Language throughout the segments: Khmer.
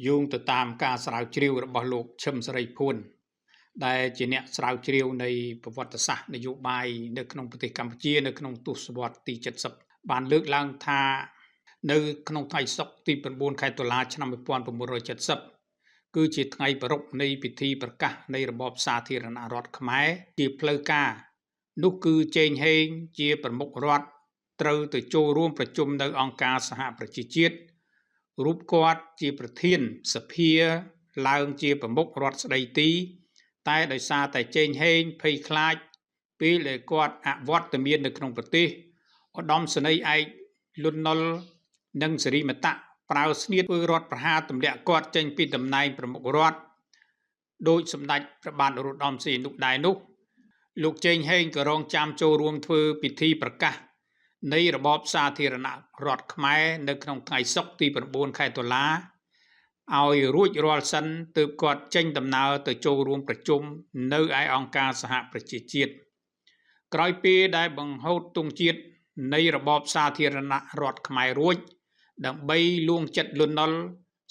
យោងទៅតាមការស្រាវជ្រាវរបស់លោកឈឹមសេរីភួនដែលជាអ្នកស្រាវជ្រាវនៃប្រវត្តិសាស្ត្រនយោបាយនៅក្នុងប្រទេសកម្ពុជានៅក្នុងទសវត្សរ៍ទី70បានលើកឡើងថានៅក្នុងថ្ងៃសុក្រទី9ខែតុលាឆ្នាំ1970គឺជាថ្ងៃប្រារព្ធនៃពិធីប្រកាសនៃរបបសាធារណរដ្ឋខ្មែរជាផ្លូវការនោះគឺចេងហេងជាប្រមុខរដ្ឋត្រូវទៅចូលរួមប្រជុំនៅអង្គការសហប្រជាជាតិរូបគាត់ជាប្រធានសភាឡើងជាប្រមុខរដ្ឋស្ដីទីតែដោយសារតែចេងហេងភ័យខ្លាចពេលដែលគាត់អវត្តមាននៅក្នុងប្រទេសឧត្តមសេនីយ៍ឯកលន់នល់និងសេរីមតៈប្រើស្នៀតធ្វើរដ្ឋប្រហារទម្លាក់គាត់ចេញពីតំណែងប្រមុខរដ្ឋដោយសម្ដេចព្រះបាទនរោត្តមសីហនុដែរនោះលោកចេងហេងក៏រងចាំចូលរួមធ្វើពិធីប្រកាសនៃរបបសាធារណរដ្ឋខ្មែរនៅក្នុងថ្ងៃសុក្រទី9ខែតុលាឲ្យរួចរាល់សិនទើបគាត់ចេញដំណើរទៅចូលរួមប្រជុំនៅឯអង្គការសហប្រជាជាតិក្រោយពេលដែលបង្ហូតទង់ជាតិនៃរបបសាធារណរដ្ឋខ្មែររួចដើម្បីលួងចិត្តលន់នល់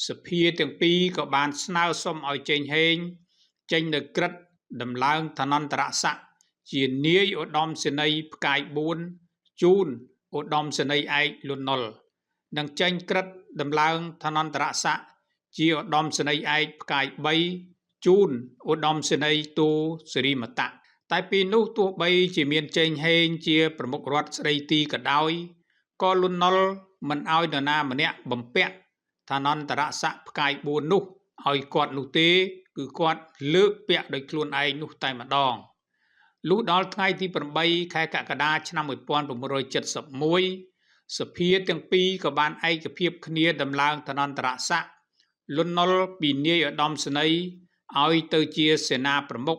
សភាទាំងពីរក៏បានស្នើសុំឲ្យចេងហេងចេញនៅក្រឹត្យដំឡើងឋានន្តរស័ក្តិជានាយឧត្តមសេនីយ៍ផ្កាយ4ជូនឧត្តមសេនីយ៍ឯកលន់នល់និងចេញក្រឹត្យដំឡើងឋានន្តរស័ក្តិជាឧត្តមសេនីយ៍ឯកផ្កាយ3ជូនឧត្តមសេនីយ៍តូសេរីមតៈតែពីនោះទោះបីជាមានចេងហេងជាប្រមុខរដ្ឋស្ដីទីក៏ដោយក៏លន់នល់មិនឲ្យនរណាម្នាក់បំពាក់ឋានន្តរស័ក្តិផ្កាយ4នោះឲ្យគាត់នោះទេគឺគាត់លើកពាក់ដោយខ្លួនឯងនោះតែម្ដងលុះដល់ថ្ងៃទី8ខែកក្កដាឆ្នាំ1971សភាទាំងពីរក៏បានឯកភាពគ្នាដំឡើងឋានន្តរស័ក្តិលន់នល់ពីនាយឧត្តមសេនីយ៍ឲ្យទៅជាសេនាប្រមុខ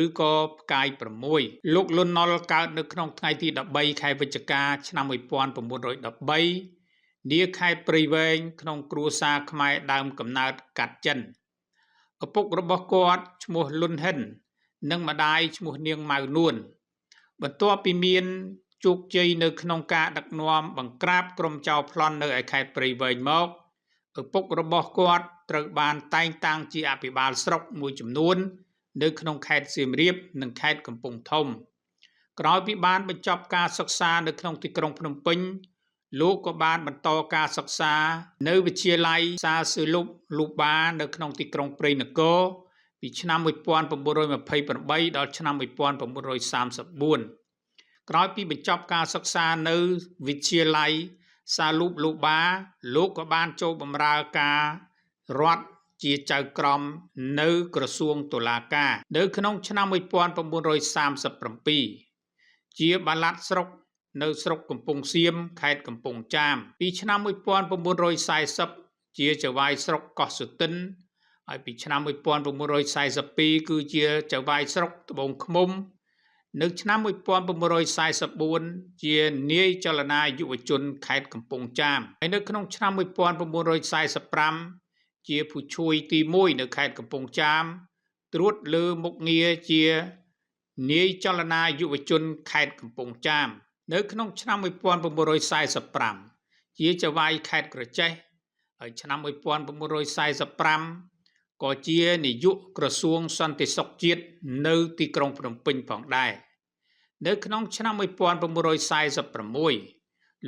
ឬក៏ផ្កាយ6លោកលន់នល់កើតនៅក្នុងថ្ងៃទី13ខែវិច្ឆិកាឆ្នាំ1913នាខេត្តព្រៃវែងក្នុងគ្រួសារខ្មែរដើមកំណើតកាត់ចិនឪពុករបស់គាត់ឈ្មោះលន់ហិននិងម្ដាយឈ្មោះនាងម៉ៅនួនបន្ទាប់ពីមានជោគជ័យនៅក្នុងការដឹកនាំបង្ក្រាបក្រុមចោរប្លន់នៅឯខេត្តព្រៃវែងមកឪពុករបស់គាត់ត្រូវបានតែងតាំងជាអភិបាលស្រុកមួយចំនួននៅក្នុងខេត្តសៀមរាបនិងខេត្តកំពង់ធំក្រោយពីបានបញ្ចប់ការសិក្សានៅក្នុងទីក្រុងភ្នំពេញលោកក៏បានបន្តការសិក្សានៅវិទ្យាល័យសាស៊ើលុបលូបានៅក្នុងទីក្រុងព្រៃនគរពីឆ្នាំ1928ដល់ឆ្នាំ1934ក្រោយពីបញ្ចប់ការសិក្សានៅវិទ្យាល័យសាលូបលូបាលោកក៏បានចូលបម្រើការរដ្ឋជាចៅក្រមនៅក្រសួងតុលាការនៅក្នុងឆ្នាំ1937ជាបាឡាត់ស្រុកនៅស្រុកកំពង់សៀមខេត្តកំពង់ចាមពីឆ្នាំ1940ជាចៅហ្វាយស្រុកកោះសុទិនហើយពីឆ្នាំ1942គឺជាចៅហ្វាយស្រុកត្បូងឃ្មុំនៅឆ្នាំ1944ជានាយចលនាយុវជនខេត្តកំពង់ចាមហើយនៅក្នុងឆ្នាំ1945ជាผู้ជួយទី1នៅខេត្តកំពង់ចាមត្រួតលើមុខងារជានាយចលនាយុវជនខេត្តកំពង់ចាមនៅក្នុងឆ្នាំ1945ជាចៅហ្វាយខេត្តក្រចេះហើយឆ្នាំ1945ក៏ជានាយកក្រសួងសន្តិសុខជាតិនៅទីក្រុងភ្នំពេញផងដែរនៅក្នុងឆ្នាំ1946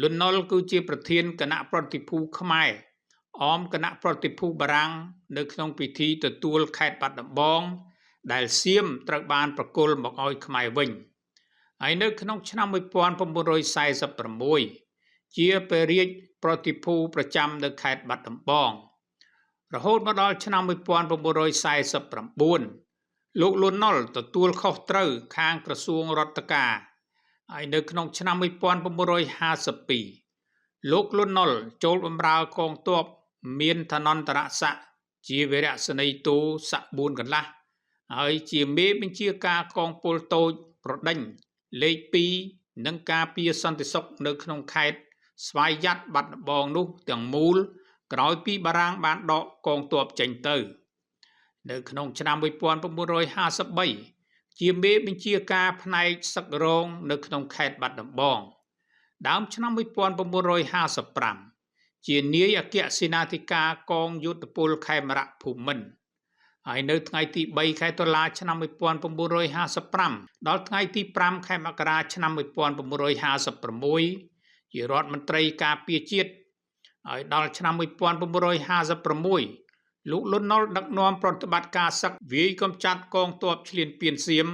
លន់នល់គឺជាប្រធានគណៈប្រតិភូខ្មែរអមគណៈប្រតិភូបារាំងនៅក្នុងពិធីទទួលខេត្តបាត់ដំបងដែលសៀមត្រូវបានប្រគល់មកឲ្យខ្មែរវិញហើយនៅក្នុងឆ្នាំ1946ជាព្រះរាជប្រតិភូប្រចាំនៅខេត្តបាត់ដំបងរហូតមកដល់ឆ្នាំ1949លោកលន់នល់ទទួលខុសត្រូវខាងក្រសួងរដ្ឋការហើយនៅក្នុងឆ្នាំ1952លោកលន់នល់ចូលបម្រើកងទ័ពមានឋានន្តរស័ក្តិជាវីរៈសេនីយ៍តូស័ក្តិ4កន្លះហើយជាមេបញ្ជាការកងពលតូចប្រដេញលេខ2និងការពារសន្តិសុខនៅក្នុងខេត្តស្វាយយ៉ាត់បាត់ដំបងនោះទាំងមូលក្រោយពីបារាំងបានដកកងទ័ពចេញទៅនៅក្នុងឆ្នាំ1953ជាមេបញ្ជាការផ្នែកសឹករងនៅក្នុងខេត្តបាត់ដំបងដើមឆ្នាំ1955 ជានាយអគ្គសេនាធិការកងយោធពលខេមរៈភូមិន្ទហើយនៅថ្ងៃទី3ខែតុលាឆ្នាំ1955ដល់ថ្ងៃទី5ខែមករាឆ្នាំ1956ជារដ្ឋមន្ត្រីការពារជាតិហើយដល់ឆ្នាំ1956លោកលន់នល់ដឹកនាំប្រតិបត្តិការសឹកវាយកំចាត់កងទ័ពឈ្លានពានសៀម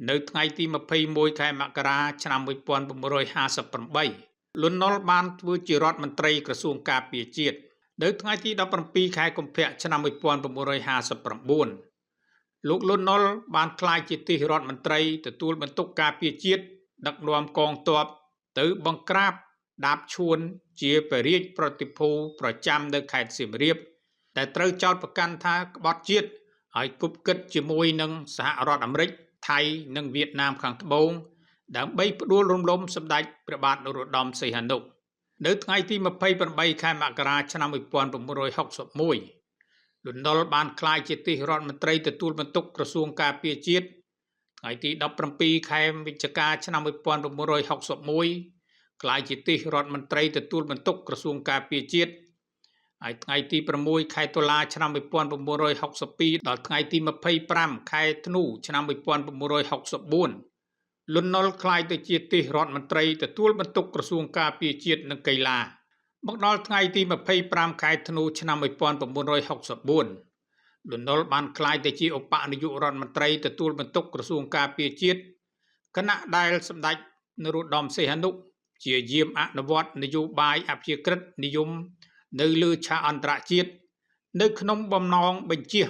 នៅថ្ងៃទី21ខែមករាឆ្នាំ1958លន់នល់បានធ្វើជារដ្ឋមន្ត្រីក្រសួងការពារជាតិនៅថ្ងៃទី17ខែកុម្ភៈឆ្នាំ1959លោកលន់នល់បានក្លាយជាទីរដ្ឋមន្ត្រីទទួលបន្ទុកការពារជាតិដឹកនាំកងទ័ពទៅបង្ក្រាបដាបឈួនជាបរិយាប្រតិភូប្រចាំនៅខេត្តសៀមរាបដែលត្រូវចោទប្រកាន់ថាក្បត់ជាតិហើយគប់គិតជាមួយនឹងសហរដ្ឋអាមេរិកថៃនិងវៀតណាមខាងត្បូងដើម្បីផ្ដួលរំលំសម្ដេចព្រះបាទនរោត្តមសីហនុនៅថ្ងៃទី28ខែមករាឆ្នាំ1961លន់នល់បានក្លាយជាទីរដ្ឋមន្ត្រីទទួលបន្ទុកក្រសួងការពារជាតិថ្ងៃទី17ខែវិច្ឆិកាឆ្នាំ1961ក្លាយជាទីរដ្ឋមន្ត្រីទទួលបន្ទុកក្រសួងការពារជាតិហើយថ្ងៃទី6ខែតុលាឆ្នាំ1962ដល់ថ្ងៃទី25ខែធ្នូឆ្នាំ1964លន់នល់ក្លាយទៅជាទីរដ្ឋមន្ត្រីទទួលបន្ទុកក្រសួងការពារជាតិនិងកីឡាមកដល់ថ្ងៃទី25ខែធ្នូឆ្នាំ1964លន់នល់បានក្លាយទៅជាឧបនាយករដ្ឋមន្ត្រីទទួលបន្ទុកក្រសួងការពារជាតិគណៈដែលសម្ដេចនរោត្តមសីហនុជាយាមអនុវត្តនយោបាយអព្យាក្រឹតនិយមនៅលើឆាកអន្តរជាតិនៅក្នុងបំណងបញ្ជា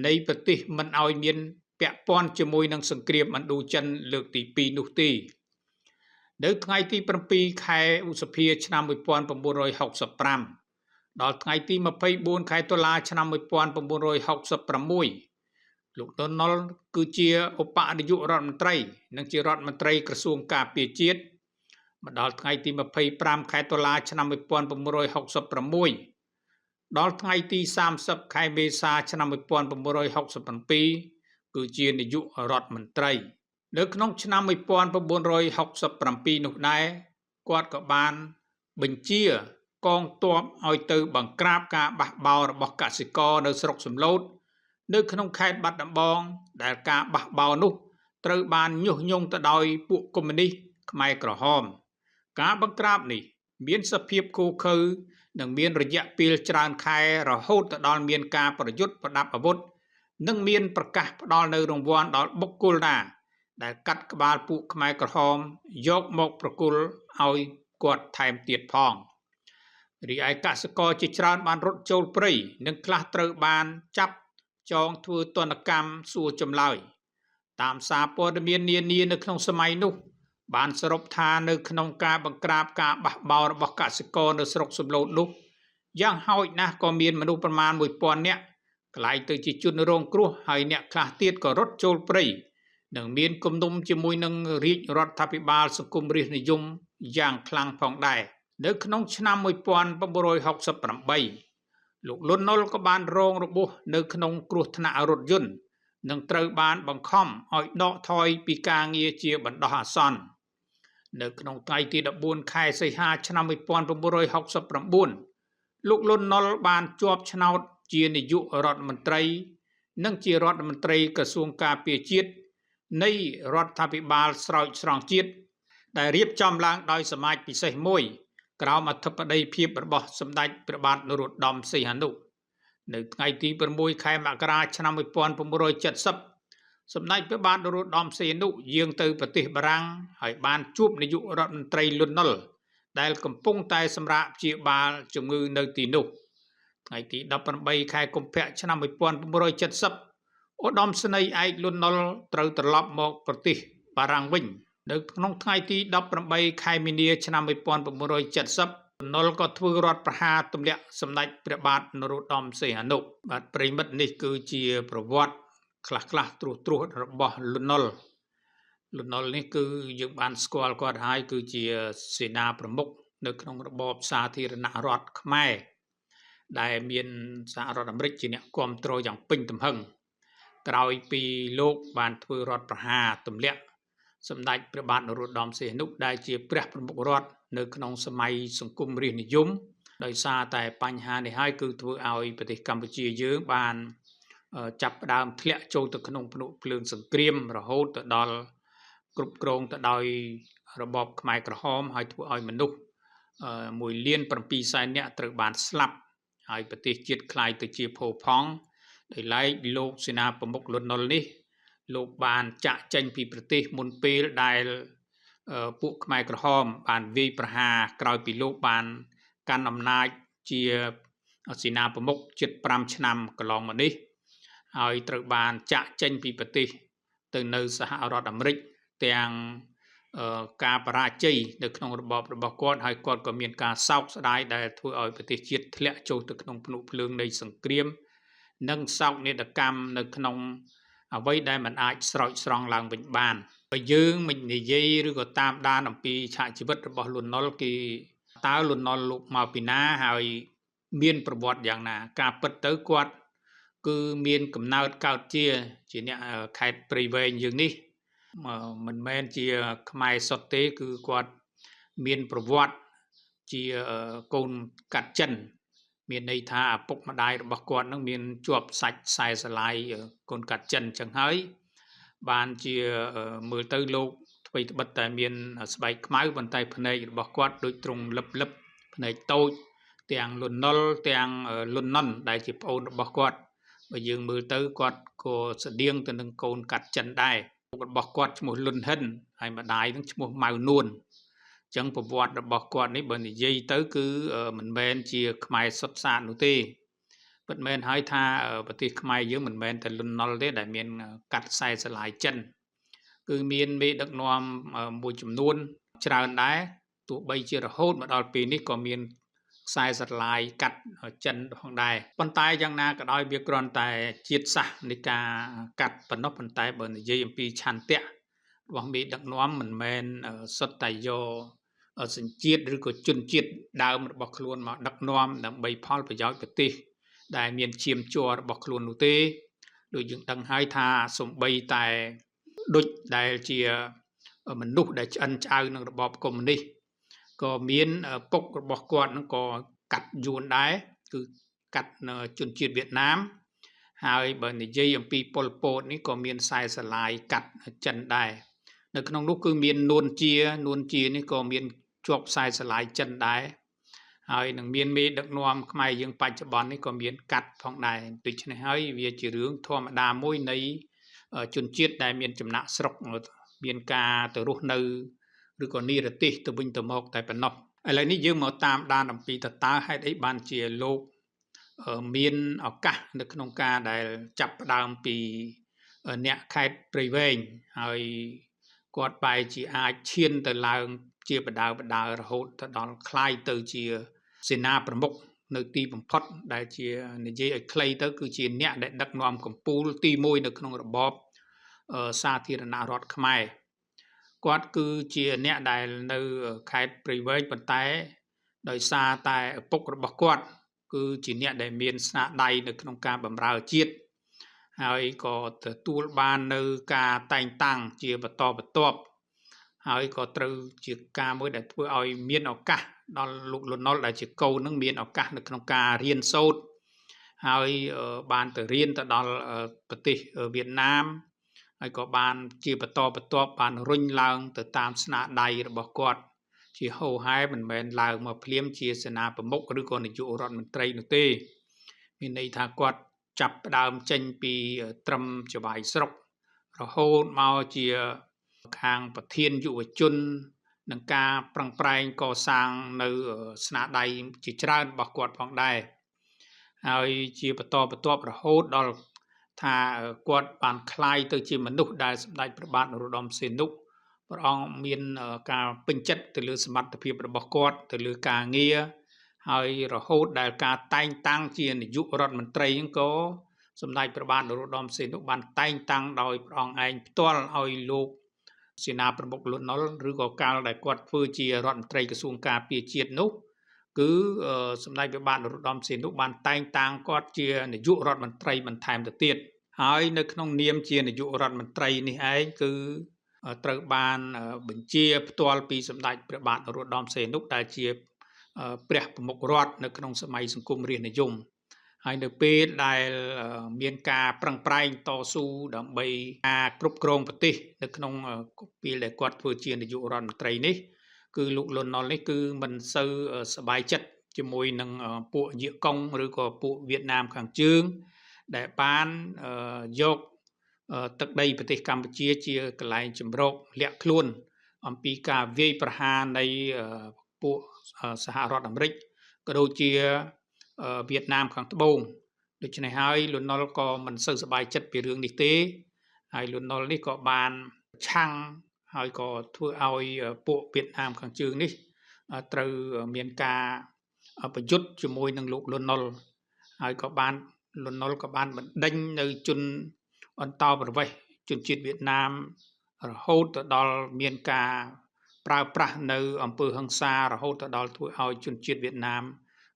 នៃប្រទេសមិនឲ្យមានពាក់ព័ន្ធជាមួយនឹងសង្គ្រាមឥណ្ឌូចិនលើកទី2នោះទេនៅថ្ងៃទី7ខែឧសភាឆ្នាំ1965ដល់ថ្ងៃទី24ខែតុលាឆ្នាំ1966លោកលន់នល់គឺជាឧបនាយករដ្ឋមន្ត្រីនិងជារដ្ឋមន្ត្រីក្រសួងការពារជាតិមកដល់ថ្ងៃទី25ខែតុលាឆ្នាំ1966ដល់ថ្ងៃទី30ខែមេសាឆ្នាំ1967គឺជានាយករដ្ឋមន្ត្រីនៅក្នុងឆ្នាំ1967នោះដែរគាត់ក៏បានបញ្ជាកងទ័ពឲ្យទៅបង្ក្រាបការបះបោររបស់កសិករនៅស្រុកសំឡូតនៅក្នុងខេត្តបាត់ដំបងដែលការបះបោរនោះត្រូវបានញុះញង់ទៅដោយពួកកុម្មុយនីសខ្មែរក្រហមការបង្ក្រាបនេះមានសភាពឃោឃៅនិងមានរយៈពេលច្រើនខែរហូតទៅដល់មានការប្រយុទ្ធប្រដាប់អាវុធនិងមានប្រកាសផ្ដល់នៅរង្វាន់ដល់បុគ្គលណាដែលកាត់ក្បាលពួកខ្មែរក្រហមយកមកប្រគល់ឲ្យគាត់ថែមទៀតផងរីឯកសិករជាច្រើនបានរត់ចូលព្រៃនិងខ្លះត្រូវបានចាប់ចងធ្វើទណ្ឌកម្មសួរចម្លើយតាមសារព័ត៌មាននានានៅក្នុងសម័យនោះបានសរុបថានៅក្នុងការបង្ក្រាបការបះបោររបស់កសិករនៅស្រុកសំឡូតនោះយ៉ាងហោចណាស់ក៏មានមនុស្សប្រមាណ 1000 នាក់ក្លាយទៅជាជនរងគ្រោះហើយអ្នកខ្លះទៀតក៏រត់ចូលព្រៃនិងមានគំនុំជាមួយនឹងរាជរដ្ឋាភិបាលសង្គមរាស្ត្រនិយមយ៉ាងខ្លាំងផងដែរនៅក្នុងឆ្នាំ1968លោកលន់នល់ក៏បានរងរបួសនៅក្នុងគ្រោះថ្នាក់រថយន្តនិងត្រូវបានបង្ខំឲ្យដកថយពីការងារជាបណ្ដោះអាសន្ននៅក្នុងថ្ងៃទី14ខែសីហាឆ្នាំ1969លោកលន់នល់បានជាប់ឆ្នោតជានាយករដ្ឋមន្ត្រីនិងជារដ្ឋមន្ត្រីក្រសួងការពារជាតិនៃរដ្ឋាភិបាលស្រោចស្រង់ជាតិដែលរៀបចំឡើងដោយសមាជពិសេសមួយក្រោមអធិបតីភាពរបស់សម្ដេចព្រះបាទនរោត្តមសីហនុនៅថ្ងៃទី6ខែមករាឆ្នាំ1970សម្ដេចព្រះបាទនរោត្តមសីហនុយាងទៅប្រទេសបារាំងហើយបានជួបនាយករដ្ឋមន្ត្រីលន់នល់ដែលកំពុងតែសម្រាកព្យាបាលជំងឺនៅទីនោះថ្ងៃទី18ខែកុម្ភៈឆ្នាំ1970ឧត្តមសេនីយ៍ឯកលន់នល់ត្រូវត្រឡប់មកប្រទេសបារាំងវិញនៅក្នុងថ្ងៃទី18ខែមីនាឆ្នាំ1970លន់នល់ក៏ធ្វើរដ្ឋប្រហារទម្លាក់សម្ដេចព្រះបាទនរោត្តមសីហនុបាទប្រិមិត្តនេះគឺជាប្រវត្តិខ្លះត្រួសរបស់លន់នល់នេះគឺយើងបានស្គាល់គាត់ហើយគឺជាសេនាប្រមុខនៅក្នុងរបបសាធារណរដ្ឋខ្មែរដែលមានសហរដ្ឋអាមេរិកជាអ្នកគ្រប់គ្រងយ៉ាងពេញទំហឹងក្រោយពីលោកបានធ្វើរដ្ឋប្រហារទម្លាក់សម្ដេចព្រះបាទនរោត្តមសីហនុដែលជាព្រះប្រមុខរដ្ឋនៅក្នុងសម័យសង្គមរាស្ត្រនិយម ដោយសារតែបញ្ហានេះហើយគឺធ្វើឲ្យប្រទេសកម្ពុជាយើងបានចាប់ផ្ដើមធ្លាក់ចូលទៅក្នុងភ្នក់ភ្លើងសង្គ្រាមរហូតទៅដល់គ្រប់គ្រងទៅដោយរបបខ្មែរក្រហមហើយធ្វើឲ្យមនុស្ស1លាន7សែននាក់ត្រូវបានស្លាប់ហើយប្រទេសជាតិคล้ายទៅជាផូផង់ដោយឡែកលោកសេនាប្រមុខលន់នល់នេះលោកបានចាក់ចេញពីប្រទេសមុនពេលដែលពួកខ្មែរក្រហមបានវាយប្រហារក្រោយពីលោកបានកាន់អំណាចជាសេនាប្រមុខជិត5ឆ្នាំកន្លងមកនេះហើយត្រូវបានចាក់ចេញពីប្រទេសទៅនៅសហរដ្ឋអាមេរិកទាំងការបរាជ័យនៅក្នុងរបបរបស់គាត់ហើយគាត់ក៏មានការសោកស្ដាយដែលធ្វើឲ្យប្រទេសជាតិធ្លាក់ចូលទៅក្នុងភ្នក់ភ្លើងនៃសង្គ្រាមនិងសោកនាដកម្មនៅក្នុងអ្វីដែលมันអាចស្រោចស្រង់ឡើងវិញបានបើយើងមិននិយាយឬក៏តាមដានអំពីឆាកជីវិតរបស់លន់នល់គេតើលន់នល់លោកមកពីណាហើយមានប្រវត្តិយ៉ាងណាការពិតទៅគាត់គឺមានកំណើតកើតជាអ្នកខេត្តព្រៃវែងយើងនេះមិនមែនជាខ្មែរសុទ្ធទេគឺគាត់មានប្រវត្តិជាកូនកាត់ចិនមានន័យថាឪពុកម្ដាយរបស់គាត់នឹងមានជាប់សាច់ខ្សែស្រឡាយកូនកាត់ចិនចឹងហើយបានជាមើលទៅលោកថ្មីត្បិតតែមានស្បែកខ្មៅប៉ុន្តែភ្នែករបស់គាត់ដូចទ្រង់លឹបភ្នែកតូចទាំងលន់នល់ទាំងលន់ណុនដែលជាប្អូនរបស់គាត់បើយើងមើលទៅគាត់ក៏ស្តៀងទៅនឹងកូនកាត់ចិនដែររបស់គាត់ឈ្មោះលុនហិនហើយម្ដាយនឹងឈ្មោះម៉ៅនួនអញ្ចឹងប្រវត្តិរបស់គាត់នេះបើនិយាយទៅគឺមិនមែនជាខ្មែរសុទ្ធសាធនោះទេពិតមែនហើយថាប្រទេសខ្មែរយើងមិនមែនតែលន់ណុលទេដែលមានកាត់ខ្សែស្រឡាយចិនគឺមានមេដឹកនាំមួយចំនួនច្រើនដែរទោះបីជារហូតមកដល់ពេលនេះក៏មានខ្សែស្រឡាយកាត់ចិនផងដែរប៉ុន្តែយ៉ាងណាក៏ដោយវាគ្រាន់តែជាតិសាសន៍នៃការកាត់ប៉ុណ្ណោះប៉ុន្តែបើនិយាយអំពីឆន្ទៈរបស់មេដឹកនាំមិនមែនសុទ្ធតែយកសញ្ជាតិឬក៏ជនជាតិដើមរបស់ខ្លួនមកដឹកនាំដើម្បីផលប្រយោជន៍ប្រទេសដែលមានឈាមជ័ររបស់ខ្លួននោះទេដូចយើងដឹងហើយថាសំបីតែដូចដែលជាមនុស្សដែលឆ្អិនឆ្អៅនឹងរបបកុម្មុយនីសក៏មានពុករបស់គាត់នឹងក៏កាត់យួនដែរគឺកាត់ជនជាតិវៀតណាមហើយបើនិយាយអំពីប៉ុលពតនេះក៏មានខ្សែស្រឡាយកាត់ចិនដែរនៅក្នុងនោះគឺមាននួនជានេះក៏មានជាប់ខ្សែស្រឡាយចិនដែរហើយនឹងមានមេដឹកនាំខ្មែរយើងបច្ចុប្បន្ននេះក៏មានកាត់ផងដែរដូច្នេះហើយវាជារឿងធម្មតាមួយនៃជនជាតិដែលមានចំណាក់ស្រុកមានការទៅរស់នៅឬក៏និរទេសទៅវិញទៅមកតែប៉ុណ្ណោះឥឡូវនេះយើងមកតាមដានអំពីតើហេតុអីបានជាលោកមានឱកាសនៅក្នុងការដែលចាប់ផ្ដើមពីអ្នកខេត្តព្រៃវែងហើយគាត់បែរជាអាចឈានទៅឡើងជាបដារហូតទៅដល់คล้ายទៅជាសេនាប្រមុខនៅទីបំផុតដែលជានិយាយឲ្យខ្លីទៅគឺជាអ្នកដែលដឹកនាំកម្ពុជាទី1នៅក្នុងរបបសាធារណរដ្ឋខ្មែរគាត់គឺជាអ្នកដែលនៅខេត្តព្រៃវែងប៉ុន្តែដោយសារតែឪពុករបស់គាត់គឺជាអ្នកដែលមានស្នាដៃនៅក្នុងការបម្រើជាតិហើយក៏ទទួលបាននៅការតែងតាំងជាបន្តបន្ទាប់ហើយក៏ត្រូវជាការមួយដែលធ្វើឲ្យមានឱកាសដល់លោកលន់នល់ដែលជាកូននឹងមានឱកាសនៅក្នុងការរៀនសូត្រហើយបានទៅរៀនទៅដល់ប្រទេសវៀតណាមហើយក៏បានជាបន្តបន្ទាប់បានរុញឡើងទៅតាមស្នាដៃរបស់គាត់ជាហូហែមិនមែនឡើងមកភ្លាមជាសេនាប្រមុខឬក៏នាយករដ្ឋមន្ត្រីនោះទេមានន័យថាគាត់ចាប់ផ្ដើមចេញពីត្រឹមច្បាយស្រុករហូតមកជាខាងប្រធានយុវជននឹងការប្រឹងប្រែងកសាងនៅស្នាដៃជាច្រើនរបស់គាត់ផងដែរហើយជាបន្តបន្ទាប់រហូតដល់ថាគាត់បានคล้ายទៅជាមនុស្សដែលសម្ដេចព្រះបាទនរោត្តមសីហនុព្រះអង្គមានការពេញចិត្តទៅលើសមត្ថភាពរបស់គាត់ទៅលើការងារហើយរហូតដែលការតែងតាំងជានាយករដ្ឋមន្ត្រីហ្នឹងក៏សម្ដេចព្រះបាទនរោត្តមសីហនុបានតែងតាំងដោយព្រះអង្គឯងផ្ទាល់ឲ្យលោកសេនាប្រមុខលន់នល់ឬក៏កាលដែលគាត់ធ្វើជារដ្ឋមន្ត្រីក្រសួងការពារជាតិនោះគឺសម្ដេចព្រះបាទនរោត្តមសីហនុបានតែងតាំងគាត់ជានាយករដ្ឋមន្ត្រីបន្ថែមទៅទៀតហើយនៅក្នុងនាមជានាយករដ្ឋមន្ត្រីនេះឯងគឺត្រូវបានបញ្ជាផ្ទាល់ពីសម្ដេចព្រះបាទនរោត្តមសីហនុដែលជា ព្រះប្រមុខរដ្ឋនៅក្នុងសម័យសង្គមរាស្ត្រនិយមហើយនៅពេលដែលមានការប្រឹងប្រែងតស៊ូដើម្បីការគ្រប់គ្រងប្រទេសនៅក្នុងពេលដែលគាត់ធ្វើជានាយករដ្ឋមន្ត្រីនេះគឺលោកលន់នល់នេះគឺមិនសូវសប្បាយចិត្តជាមួយនឹងពួកយាកុងឬក៏ពួកវៀតណាមខាងជើងដែលបានយកទឹកដីប្រទេសកម្ពុជាជាកន្លែងជំរកលាក់ខ្លួនអំពីការវាយប្រហារនៃពួកសហរដ្ឋអាមេរិកក៏ដូចជាវៀតណាមខាងត្បូងដូច្នេះហើយលន់នល់ក៏មិនសូវសប្បាយចិត្តពីរឿងនេះទេហើយលន់នល់នេះក៏បានឆាំងហើយក៏ធ្វើឲ្យពួកវៀតណាមខាងជើងនេះត្រូវមានការប្រយុទ្ធជាមួយនឹងលោកលន់នល់ហើយក៏បានលន់នល់ក៏បានបណ្ដេញនៅជនអន្តោប្រវេសន៍ជនជាតិវៀតណាមរហូតទៅដល់មានការប្រើប្រាស់នៅអំពើហិង្សារហូតទៅដល់ធ្វើឲ្យជនជាតិវៀតណាម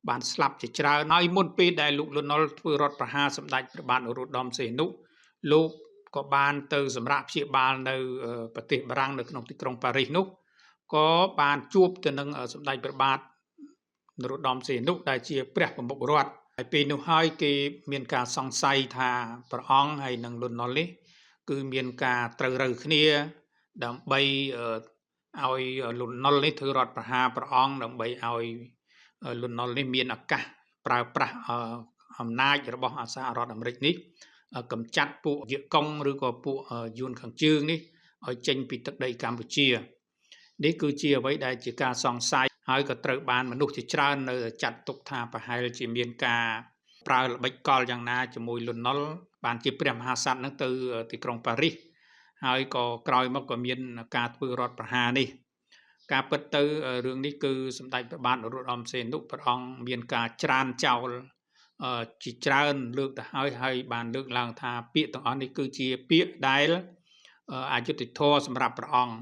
បានស្លាប់ជាច្រើនហើយមុនពេលដែលលោកលន់នល់ធ្វើរដ្ឋប្រហារសម្ដេចព្រះបាទនរោត្តមសីហនុលោកក៏បានទៅសម្រាប់ព្យាបាលនៅប្រទេសបារាំងនៅក្នុងទីក្រុងប៉ារីសនោះក៏បានជួបទៅនឹងសម្ដេចព្រះបាទនរោត្តមសីហនុដែលជាព្រះប្រមុខរដ្ឋហើយពេលនោះហើយគេមានការសង្ស័យថាព្រះអង្គហើយនឹងលន់នល់នេះគឺមានការត្រូវរើគ្នាដើម្បីឲ្យលន់នល់នេះធ្វើរដ្ឋប្រហារព្រះអង្គដើម្បីឲ្យលន់នល់នេះមានឱកាសប្រើប្រាស់អំណាចរបស់សហរដ្ឋអាមេរិកនេះកម្ចាត់ពួកវៀតកុងឬក៏ពួកយួនខាងជើងនេះឲ្យចេញពីទឹកដីកម្ពុជានេះគឺជាអ្វីដែលជាការសង្ស័យហើយក៏ត្រូវបានមនុស្សជាច្រើននៅចាត់ទុកថាប្រហែលជាមានការប្រើល្បិចកលយ៉ាងណាជាមួយលន់នល់បានជាព្រះមហាក្សត្រនឹងទៅទីក្រុងប៉ារីសហើយក៏ក្រោយមកក៏មានការធ្វើរដ្ឋប្រហារនេះការពិតទៅរឿងនេះគឺសម្ដេចព្រះបាទនរោត្តមសីហនុព្រះអង្គមានការច្រានចោលជាច្រើនលើកទៅហើយបានលើកឡើងថាពាក្យទាំងអស់នេះគឺជាពាក្យដែលអយុត្តិធម៌សម្រាប់ព្រះអង្គ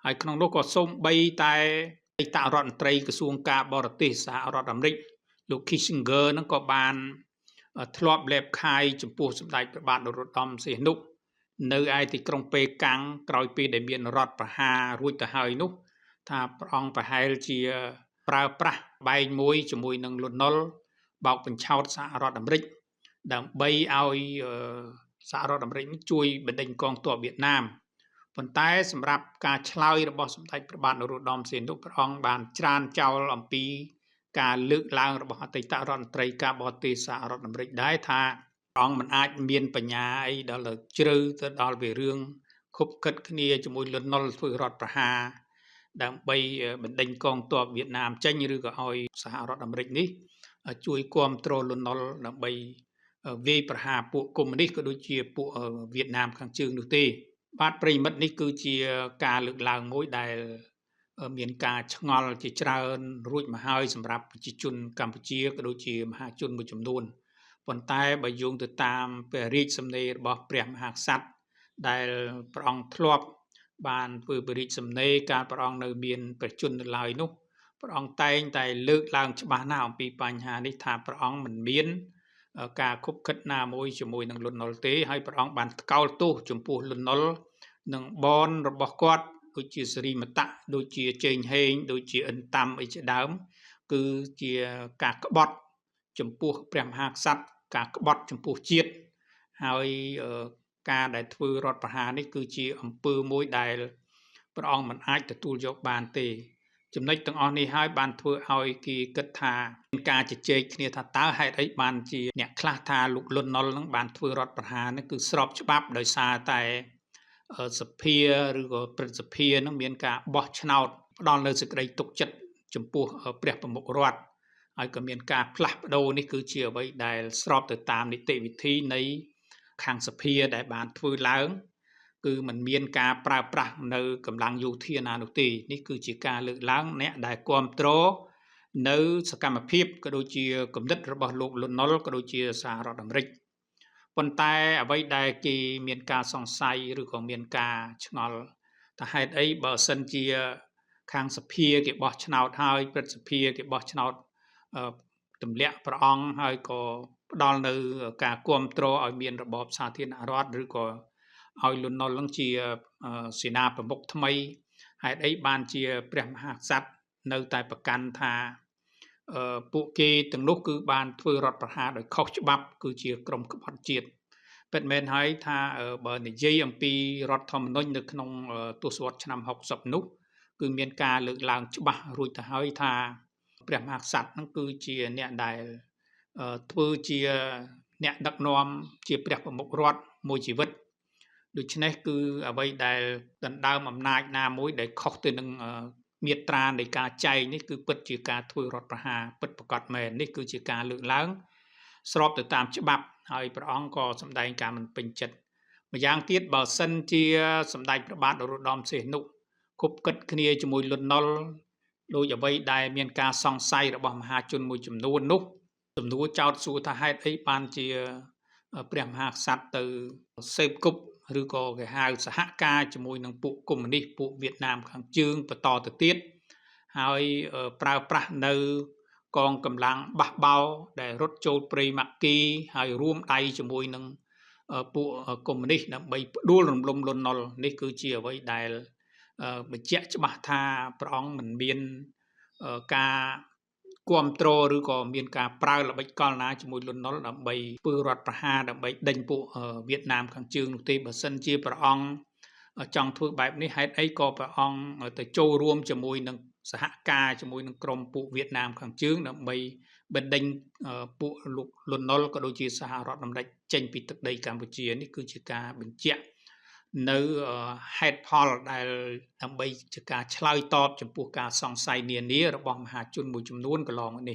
ហើយក្នុងនោះក៏សូម្បីតែអតីតរដ្ឋមន្ត្រីក្រសួងការបរទេសសហរដ្ឋអាមេរិកលោក Kissinger នឹងក៏បានធ្លាប់លេបខាយចំពោះសម្ដេចព្រះបាទនរោត្តមសីហនុនៅឯទីក្រុងប៉េកាំងក្រោយពេលដែលមានរដ្ឋប្រហាររួចទៅហើយនោះថាព្រះអង្គប្រហែលជាប្រើប្រាស់បែងមួយជាមួយនឹងលន់នល់បោកបញ្ឆោតសហរដ្ឋអាមេរិកដើម្បីឲ្យសហរដ្ឋអាមេរិកជួយបណ្ដេញកងទ័ពវៀតណាមប៉ុន្តែសម្រាប់ការឆ្លើយរបស់សម្ដេចព្រះបាទនរោត្តមសីហនុព្រះអង្គបានច្រានចោលអំពីការលើកឡើងរបស់អតីតរដ្ឋមន្ត្រីការបរទេសសហរដ្ឋអាមេរិកដែរថាព្រះអង្គមិនអាចមានបញ្ញាអីដល់ជ្រៅទៅដល់វារឿងខុបខិតគ្នាជាមួយលន់នល់ធ្វើរដ្ឋប្រហារដើម្បីបណ្ដេញកងទ័ពវៀតណាមចេញឬក៏ឲ្យសហរដ្ឋអាមេរិកនេះជួយគ្រប់គ្រងលន់នល់ដើម្បីវាយប្រហារពួកកុម្មុយនីសក៏ដូចជាពួកវៀតណាមខាងជើងនោះទេបាទប្រិមិត្តនេះគឺជាការលើកឡើងមួយដែលមានការឆ្ងល់ជាច្រើនរួចមកហើយសម្រាប់ប្រជាជនកម្ពុជាក៏ដូចជាមហាជនមួយចំនួនប៉ុន្តែបើយោងទៅតាមព្រះរាជសម្ដីរបស់ព្រះមហាក្សត្រដែលព្រះអង្គធ្លាប់បានធ្វើព្រះរាជសម្ដីកាលព្រះអង្គនៅមានព្រះជន្មនៅឡើយនោះព្រះអង្គតែងតែលើកឡើងច្បាស់ណាស់អំពីបញ្ហានេះថាព្រះអង្គមិនមានការខុបខិតណាមួយជាមួយនឹងលន់នល់ទេហើយព្រះអង្គបានថ្កោលទោសចំពោះលន់នល់និងបនរបស់គាត់ដូចជាសេរីមតៈដូចជាជេងហេងដូចជាអិនតាំអីជាដើមគឺជាការក្បត់ចំពោះព្រះមហាក្សត្រការក្បត់ចំពោះជាតិហើយការដែលធ្វើរដ្ឋប្រហារនេះគឺជាអំពើមួយដែលព្រះអង្គមិនអាចទទួលយកបានទេចំណុចទាំងអស់នេះហើយបានធ្វើឲ្យគេគិតថាមានការជជែកគ្នាថាតើហេតុអីបានជាអ្នកខ្លះថាលោកលន់នល់នឹងបានធ្វើរដ្ឋប្រហារនេះគឺស្របច្បាប់ដោយសារតែសភាឬក៏ព្រឹទ្ធសភានឹងមានការបោះឆ្នោតផ្ដល់នៅសេចក្តីទុកចិត្តចំពោះព្រះប្រមុខរដ្ឋហើយក៏មានការផ្លាស់ប្ដូរនេះគឺជាអ្វីដែលស្របទៅតាមនីតិវិធីនៃខាងសភាដែលបានធ្វើឡើងគឺมันមានការប្រើប្រាស់នៅកម្លាំងយោធាណានោះទេនេះគឺជាការលើកឡើងអ្នកដែលគ្រប់គ្រងនៅសកម្មភាពក៏ដូចជាគំនិតរបស់លោកលន់នល់ក៏ដូចជាសហរដ្ឋអាមេរិកប៉ុន្តែអ្វីដែលគេមានការសង្ស័យឬក៏មានការឆ្ងល់ថាហេតុអីបើសិនជាខាងសភាគេបោះឆ្នោតហើយព្រឹទ្ធសភាគេបោះឆ្នោតទម្លាក់ព្រះអង្គហើយក៏ផ្ដល់នៅការគ្រប់គ្រងឲ្យមានរបបសាធារណរដ្ឋឬក៏ឲ្យលន់នល់នឹងជាសេនាប្រមុខថ្មីហេតុអីបានជាព្រះមហាក្សត្រនៅតែប្រកាន់ថា ពួកគេទាំងនោះគឺបានធ្វើរដ្ឋប្រហារដោយខុសច្បាប់គឺជាក្រុមក្បត់ជាតិពិតមែនហើយថាបើនិយាយអំពីរដ្ឋធម្មនុញ្ញនៅក្នុងទសវត្សរ៍ឆ្នាំ60នោះគឺមានការលើកឡើងច្បាស់រួចទៅហើយថាព្រះមហាក្សត្រនឹងគឺជាអ្នកដែលធ្វើជាអ្នកដឹកនាំជាព្រះប្រមុខរដ្ឋមួយជីវិតដូច្នេះគឺអ្វីដែលដណ្ដើមអំណាចណាមួយដែលខុសទៅនឹងមាត្រានៃការចែងនេះគឺពិតជាការធ្វើរដ្ឋប្រហារពិតប្រាកដមែននេះគឺជាការលើកឡើងស្របទៅតាមច្បាប់ហើយព្រះអង្គក៏សម្ដែងការមិនពេញចិត្តម្យ៉ាងទៀតបើសិនជាសម្ដេចព្រះបាទនរោត្តមសីហនុគប់គិតគ្នាជាមួយលន់នល់ដោយអ្វីដែលមានការសង្ស័យរបស់មហាជនមួយចំនួននោះសំណួរចោទសួរថាហេតុអីបានជាព្រះមហាក្សត្រទៅសេពគប់ឬក៏គេហៅសហការជាមួយនឹងពួកកុម្មុយនីសពួកវៀតណាមខាងជើងបន្តទៅទៀតហើយប្រើប្រាស់នៅកងកម្លាំងបះបោដែលរត់ចូលព្រៃម៉ាក់គីហើយរួមដៃជាមួយនឹងពួកកុម្មុយនីសដើម្បីផ្ដួលរំលំលន់នល់នេះគឺជាអ្វីដែលបញ្ជាក់ច្បាស់ថាព្រះអង្គមិនមានការគ្រប់គ្រងឬក៏មានការប្រើល្បិចកលណាជាមួយលន់នល់ដើម្បីធ្វើរដ្ឋប្រហារដើម្បីដេញពួកវៀតណាមខាងជើងនោះទេបើសិនជាព្រះអង្គចង់ធ្វើបែបនេះហេតុអីក៏ព្រះអង្គទៅចូលរួមជាមួយនឹងសហការជាមួយនឹងក្រុមពួកវៀតណាមខាងជើងដើម្បីបណ្ដេញពួកលោកលន់នល់ក៏ដូចជាសហរដ្ឋអាមេរិកចេញពីទឹកដីកម្ពុជានេះគឺជាការបញ្ជាក់នៅហេតុផលដែលដើម្បីជាការឆ្លើយតបចំពោះការសង្ស័យនានារបស់មហាជនមួយចំនួនកន្លងមកនេះ